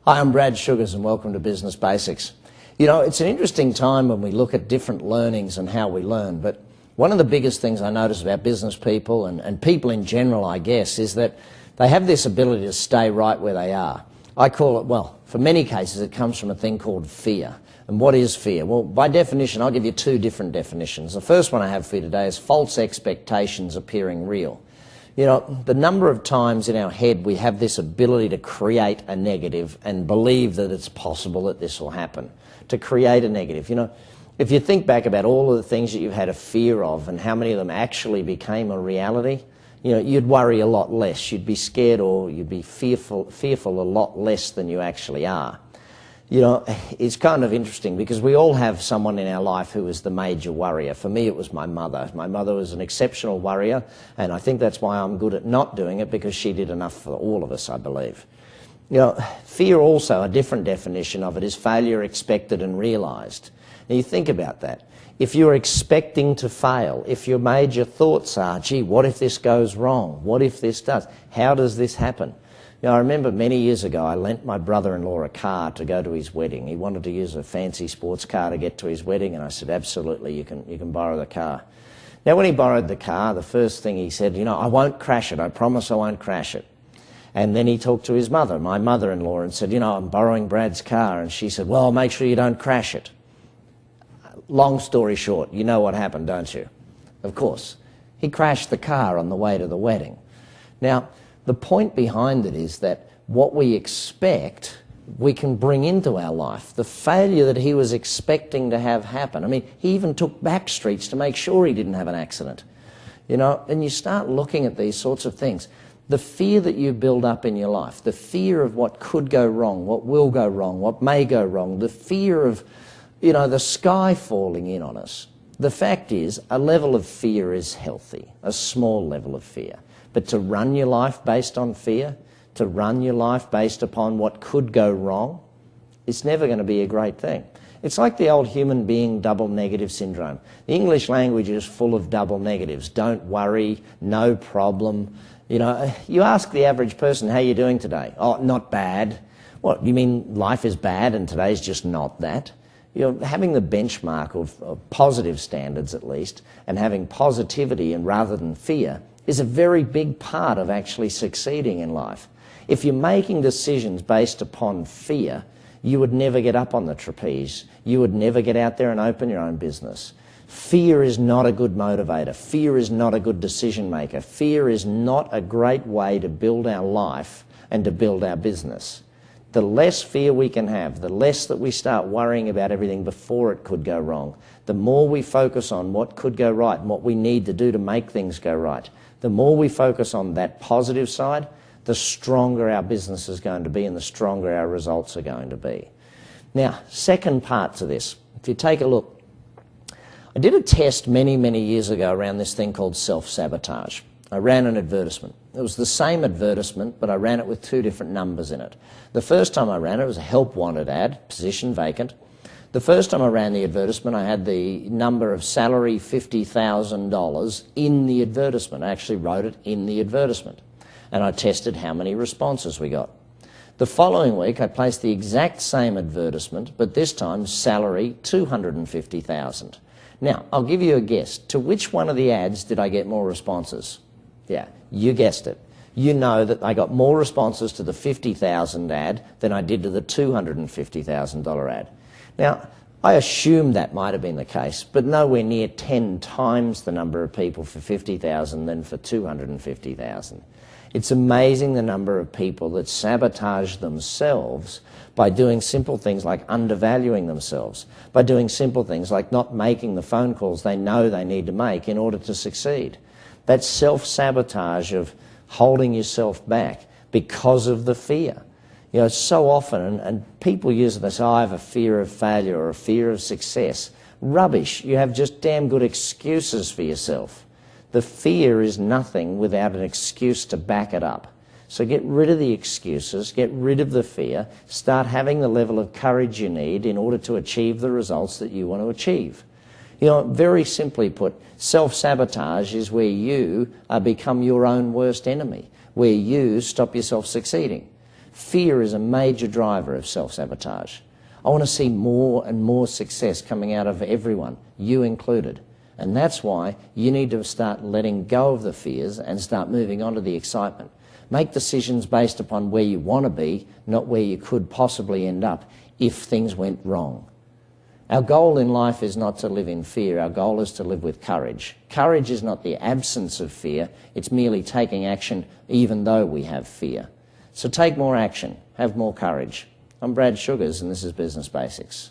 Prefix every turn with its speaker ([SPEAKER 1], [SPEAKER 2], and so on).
[SPEAKER 1] Hi, I'm Brad Sugars and welcome to Business Basics. You know, it's an interesting time when we look at different learnings and how we learn, but one of the biggest things I notice about business people and people in general, I guess, is that they have this ability to stay right where they are. I call it, well, for many cases it comes from a thing called fear. And what is fear? Well, by definition, I'll give you two different definitions. The first one I have for you today is false expectations appearing real. You know, the number of times in our head we have this ability to create a negative and believe that it's possible that this will happen, to create a negative. You know, if you think back about all of the things that you've had a fear of and how many of them actually became a reality, you know, you'd worry a lot less. You'd be scared or you'd be fearful a lot less than you actually are. You know, it's kind of interesting because we all have someone in our life who is the major worrier. For me, it was my mother. My mother was an exceptional worrier, and I think that's why I'm good at not doing it, because she did enough for all of us, I believe. You know, fear also, a different definition of it, is failure expected and realised. Now, you think about that. If you're expecting to fail, if your major thoughts are, gee, what if this goes wrong? What if this does? How does this happen? You know, I remember many years ago I lent my brother-in-law a car to go to his wedding. He wanted to use a fancy sports car to get to his wedding, and I said, absolutely, you can borrow the car. Now, when he borrowed the car, the first thing he said, you know, I won't crash it. I promise I won't crash it. And then he talked to his mother, my mother-in-law, and said, you know, I'm borrowing Brad's car. And she said, well, make sure you don't crash it. Long story short, you know what happened, don't you? Of course. He crashed the car on the way to the wedding. Now, the point behind it is that what we expect, we can bring into our life. The failure that he was expecting to have happen. I mean, he even took back streets to make sure he didn't have an accident. You know, and you start looking at these sorts of things. The fear that you build up in your life, the fear of what could go wrong, what will go wrong, what may go wrong, the fear of, you know, the sky falling in on us. The fact is, a level of fear is healthy, a small level of fear. But to run your life based on fear, to run your life based upon what could go wrong, it's never going to be a great thing. It's like the old human being double negative syndrome. The English language is full of double negatives. Don't worry, no problem. You know, you ask the average person, how are you doing today? Oh, not bad. What, you mean life is bad and today's just not that? You know, having the benchmark of positive standards at least, and having positivity and rather than fear, is a very big part of actually succeeding in life. If you're making decisions based upon fear, you would never get up on the trapeze. You would never get out there and open your own business. Fear is not a good motivator. Fear is not a good decision maker. Fear is not a great way to build our life and to build our business. The less fear we can have, the less that we start worrying about everything before it could go wrong, the more we focus on what could go right and what we need to do to make things go right, the more we focus on that positive side, the stronger our business is going to be and the stronger our results are going to be. Now, second part to this, if you take a look, I did a test many, many years ago around this thing called self-sabotage. I ran an advertisement. It was the same advertisement, but I ran it with two different numbers in it. The first time I ran it was a help wanted ad, position vacant. The first time I ran the advertisement, I had the number of salary $50,000 in the advertisement. I actually wrote it in the advertisement. And I tested how many responses we got. The following week, I placed the exact same advertisement, but this time salary $250,000. Now, I'll give you a guess. To which one of the ads did I get more responses? Yeah, you guessed it. You know that I got more responses to the $50,000 ad than I did to the $250,000 ad. Now, I assume that might have been the case, but nowhere near 10 times the number of people for $50,000 than for $250,000. It's amazing the number of people that sabotage themselves by doing simple things like undervaluing themselves, by doing simple things like not making the phone calls they know they need to make in order to succeed. That's self-sabotage of holding yourself back because of the fear. You know, so often, and people use it, they say, oh, I have a fear of failure or a fear of success. Rubbish. You have just damn good excuses for yourself. The fear is nothing without an excuse to back it up. So get rid of the excuses, get rid of the fear, start having the level of courage you need in order to achieve the results that you want to achieve. You know, very simply put, self-sabotage is where you become your own worst enemy, where you stop yourself succeeding. Fear is a major driver of self-sabotage. I want to see more and more success coming out of everyone, you included. And that's why you need to start letting go of the fears and start moving on to the excitement. Make decisions based upon where you want to be, not where you could possibly end up if things went wrong. Our goal in life is not to live in fear. Our goal is to live with courage. Courage is not the absence of fear. It's merely taking action even though we have fear. So take more action. Have more courage. I'm Brad Sugars, and this is Business Basics.